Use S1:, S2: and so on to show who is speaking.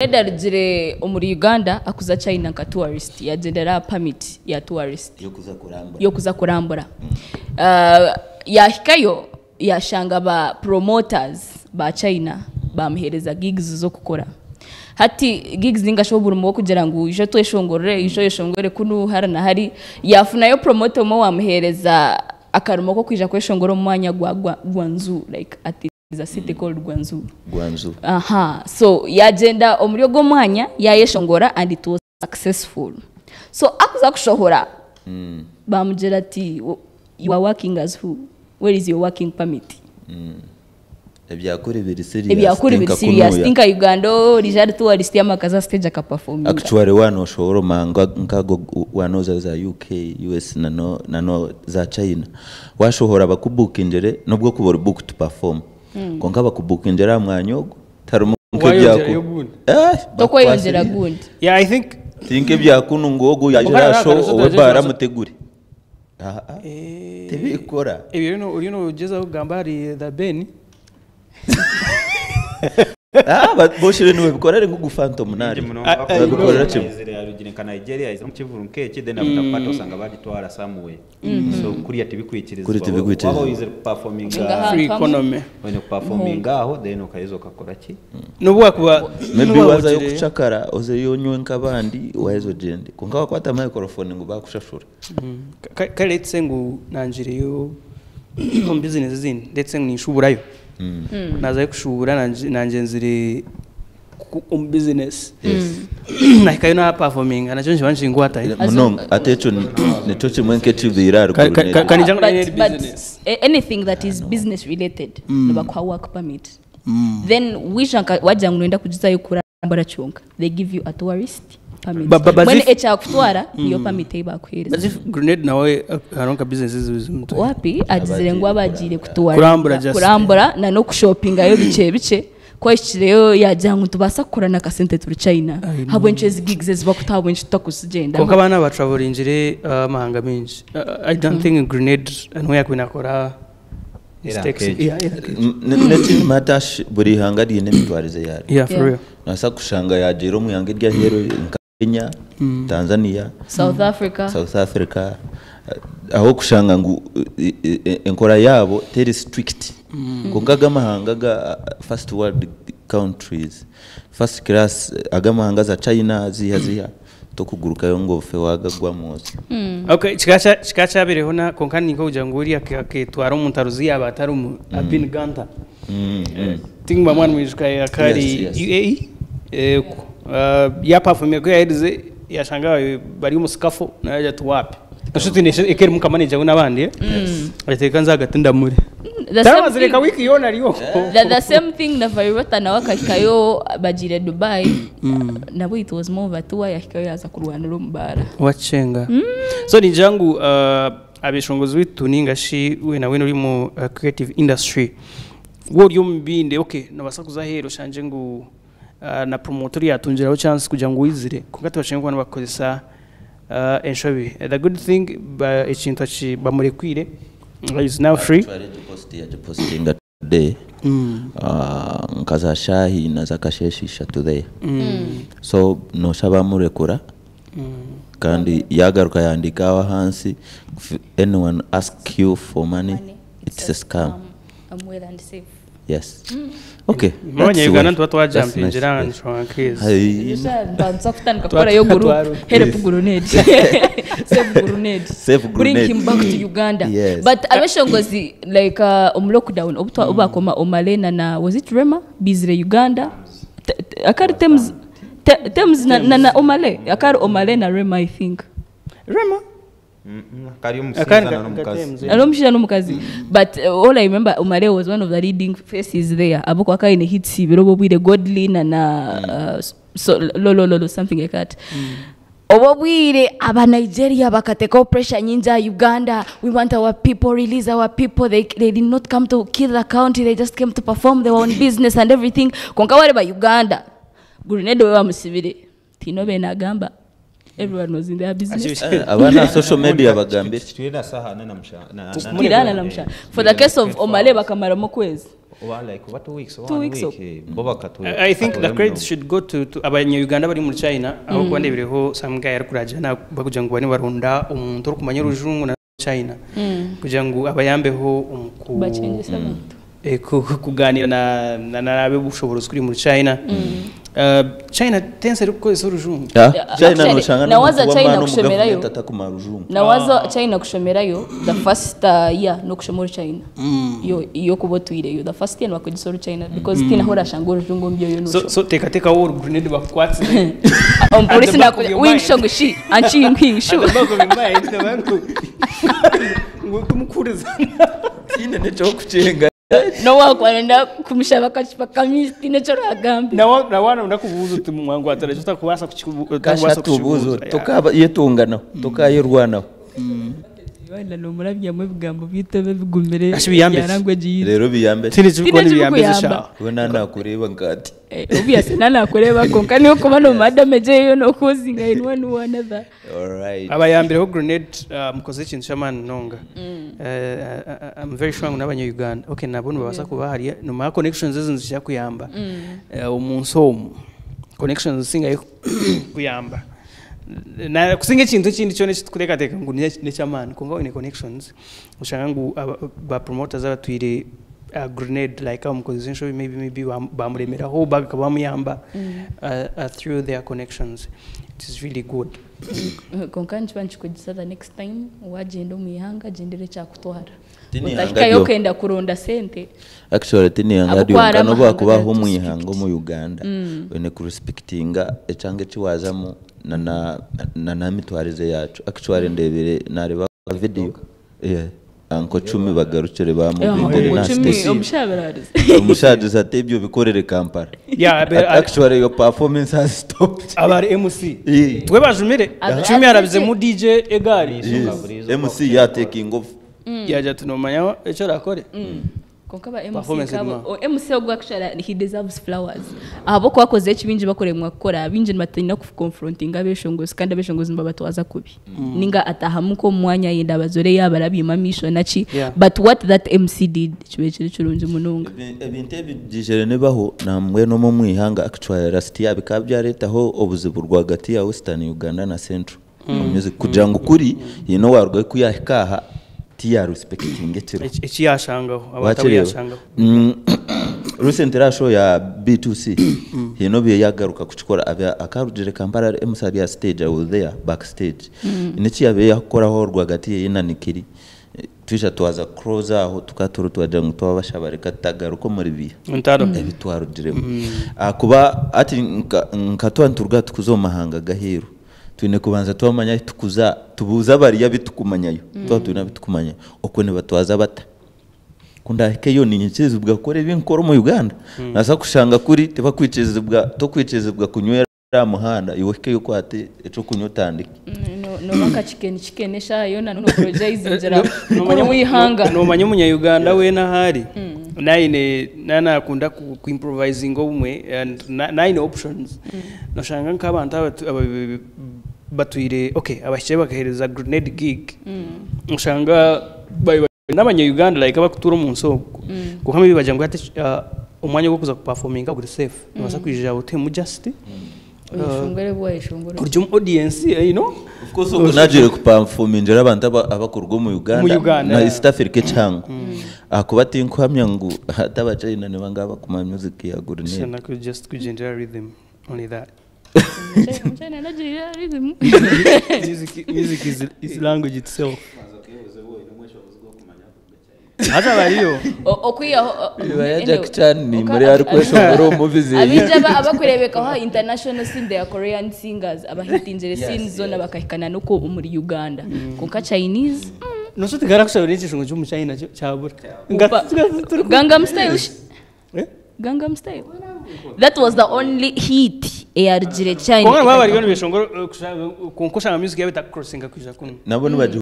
S1: Edarigire omuri Uganda akuza China nka tourist yagendera permit ya tourist yo kuza kurambura yahikayo yashanga ba promoters ba China bamuhereza gigs zo gukora hati gigs ningashobora mu kugira ngo ije tweshongorere yeshongore kunu harana hari yafunayo promoter mo wamuhereza akarumo ko kwija kweshongoro mu mwanya Guangzhou like at is a city called Guangzhou. So yagenda omuryo go mwanya yayeshongora and it was successful. So akuza kushohora bamugera ati you are working as who? Where is your working permit?
S2: Ebyakuri biri serious
S1: think Uganda Richard tourist yamakaza stage aka performing.
S2: Actually one oshoro manga nkago wanoza za UK US nano za China washohora bakubookingere nobwo kubora book to perform konka bakubookingera mwanyogo tarumuke byako
S1: toko yongera good.
S3: Yeah, I think
S2: byakunu ngogo yajira show obara muteguri tebikora
S3: ibyo ugeza ugambari the Ben
S2: but boshire niwe bikorere nko gufantom nari babikorera cyo
S4: yarugire ka Nigeria izo mukivurunke ki then after usanga bari twara samuwe so kuri atibikwikiriza aho is performing
S3: free economy
S4: when performing aho then ukayizo kakora ki
S3: nubwo kuba
S2: maybe waza yo kuchakara oze yonywe nkabandi wayezo gende kunga kwata microphone ngo bakushashura
S3: kaletse ngo nanjire yo mu business zindi ndetse nishuburayo naza kushubura nanje nzire um business nakayo na performing anacho nje ngwata
S2: muno atecho necho chimwenke chibira
S3: kanijanga na business
S1: anything that is business related no kwa work permit then wishanka wajangu noenda kujizayo kurambara chonka they give you a tourist permit when echa kutwara iyo permit ibakwiriza
S3: as if grenade nawe aronka businesses bizimto
S1: wapi ajizirengwa abagire kutwara kurambura na no kushoppinga yo bice kwashyireyo yajyangu tubasa kurana ka sente turi China habwenche gigs zibakutabwenche tutakuzigenda
S3: konka abana ba travelingire mahanga menshi I don't think grenade and we yakwinakora
S2: neti matash buri hangari nemitwarize yari
S3: yeah for real
S2: nasa kushanga yajero mu yange rya hero Kenya Tanzania
S1: South
S2: Africa aho kushanga ngo enkora yabo very strict kongaga mahanga ga first world countries first class agamahanga za China ziya tokuguruka yo ngofe wagagwa mose
S3: okay chikacha bireho na konkani ko janguri aketwara umuntu aruzi abatari mu abin ganta tingba mwana mwijika yakari UAE ya perform ko yahize yashanga bari mu skafo naje tuwapi ashuti ne ekeri mu manager n'abandi ateka nzagatinda muri Tamazireka wiki yona riyo
S1: the same thing na varibata na wakakayo bajire Dubai nabo it was more vatuwa yakikayo yaza kurwana rumbara
S3: wachenga so ni jangu abishongozi witu ningashi we na we uri mu creative industry wo ryo mbinde okay nabasakuza hero shanje ngo na promoter yatunjiraho chance kugira ngo wizire kugati bashengwa n'abakozesa enshobi the good thing ba ikintu achi bamurekwire is now free
S2: posting today nkaza shahi na zakasheshisha today so no shaba murekura kandi yagaruka yandikawa hansi anyone ask you for money it's a scam
S1: I'm well and safe
S2: yes okay
S3: mwenye Uganda twatwa jump injira nshwa case
S1: yesa banza kutanka kora yo guru help grenade save grenade bring him back to Uganda but abeshongozi like lockdown obutwa ubakoma omalena na was it Rema bizire Uganda akari Thames na omale akari omale na Rema I think
S3: Rema
S1: alomshira n'umukazi but all I remember Umare was one of the leading faces there aboko akaine hits birobo bwire Godly na so lo something like that obobwire aba Nigeria bakateka pressure nyinja Uganda we want our people release our people they did not come to kill the country they just came to perform their own business and everything konka wale ba Uganda grenade we bamusibire tinobe na gamba everyone was in their business
S2: abana social media bagambye
S4: twira saha na msha
S1: for the case of Omale bakamara mu kwezi
S4: like what 2 weeks or
S1: 2
S4: 1
S1: weeks
S4: week bo bakatu
S3: I think the credit should go to abanya-Uganda bari muri China aho kwandebereho some guy arikuraje bakugira ngo bane barunda umuntu uri kumanya urujungu na China kugira ngo abayambeho
S1: bacengesa abantu
S3: kuganira na abe bushobozi kuri muri China China tense ariko izurujungu
S2: China no shanga
S1: nawaza China kushomerayo
S2: tatakumarujungu
S1: nawaza China kushomerayo the first year no kushomora China yo kubotwire yo the first year bakujisora China because tina hora shangoro jungo mbyo yo no
S3: so teka war grenade bakwatse
S1: polisi na wing shogo shi anchi wing shogo
S3: bako bimbaye ndabangu ngo tumukuriza
S2: ine necho kuchenga
S1: no wakwenda kumshaba kamisi necho ragambi
S3: na wana ndakubuza uti mwangu ataraje utakubasa
S2: kashaka tubuzo tokaba yetungana tokayirwana
S1: wala no murabya mu bigambo bitebe bigumere
S3: yarangwe
S2: rero biyambe
S3: tinizikoni biyambe sha
S2: bona nakureba ngati
S1: obviously nakureba konka niyo kuba no madame jeyo no kuzinga in one another
S2: all right
S3: abayambere ho grenade mukoze ikintu shaman nonga I'm very strong n'abanya-Uganda okay nabone babasa kuba hari no ma connections ezinzishya kuyamba umunsomo connections singa kuyamba na kusinga ikintu kindi cyo kureka teka ngo ne chamani konga ine connections ushanga ngo ba promoters abatwire grenade like mukoze show maybe bamuremera ho bakaba muyamba through their connections. It is really good.
S1: Konkanchi banchikugisa the next time wagenda muyihanga gendere cyakutwara
S2: utashika
S1: yo kenda kuronda sente
S2: actually tinihanga dio kano bakubaho muyihanga mu Uganda wene ku respectinga echange chiwazamo na mitwarize yacu actually ndebere nareba video anko 10 bagarukire bamubindere na station umushaje atebyo bikorere Kampala actually your performance has stopped
S3: abari MC twe bajumire 10 arabize mu DJ egari
S2: MC ya taking off
S3: yaje tunomanya echo rakore
S1: konkaba MC kabo MC ogwa actually he deserves flowers abo kwakoze ekibinji bakoremwa gukora abinje matina ku confronting abeshongozi kandi abeshongozi mbabatwaza kubi ninga atahamuko mwanya yenda bazore yabarabima mission nachi but what that MC did kibekire kirunje mununga
S2: ebinte bijere nebaho namwe no mu mwihanga actually rasti yabikabyaretaho obuzibu rwagati ya Western Uganda na Central music kugira ngo kuri yino warwe kuyakaha tia respecting etiro
S3: echi yashangaho abatabu yashangaho
S2: recent show ya B2C hino biye yagaruka kuchikora akarujire Kampala MC ya stage I was there backstage inichi yabe yakoraho rwagati y'inanikiri twisha twaza closer aho tukatoro twaje ngo twabashabareka tagaruko muri biya
S3: ntaro
S2: ebitwaro diremo kuba ati nkatwanturga tukuzomahanga gahero twine kubanza twamanya tukuza tubuza bari yabitukumanyayo twatuna bitukumanya okone batwaza bata kundahike yo ninyekeze bwakore binkoro mu Uganda nasa kushanga kuri teba kwicezebwa kunywera muhanda iweke yo kwate eco kunyotandika
S1: no maka chicken shayo na no project injera no mwihanga
S3: no manya umunya-Uganda we na hari nana akunda ku improvising obumwe and nine options no shanga nk'abantu batwire okay abashye bakahereza grenade gig ushanga n'abanya-Uganda like abakutura mu nsoko kuko mbi bajya ngo ati umwanya wo kuza performinga kuri safe basa kwijira hotel mu just
S1: shongore boye shongore
S3: kuri audience you know
S2: of course unajire ku performinga abantu abakurwa mu Uganda na East Africa cyangwa akubati nkwamya ngo hatabacaina ne bangaba kuma music ya grenade
S3: sana ku just kugendera rhythm only that music is language itself. Hata bariyo
S1: okuya
S2: Jack Chan ni muri ari kweshongoro movies
S1: abijaba abakurebeka ha international scene their Korean singers abahitinjere scene zone bakahikana nuko muri Uganda konka Chinese
S3: no so tigara kushabira ikishongo cyo mu China cyabura
S1: Gangnam Style Gangnam Style that was the only hit ARG China
S3: konka baba bari bishongoro konko shanga music yabita crossinga kwisha kuno
S2: nabo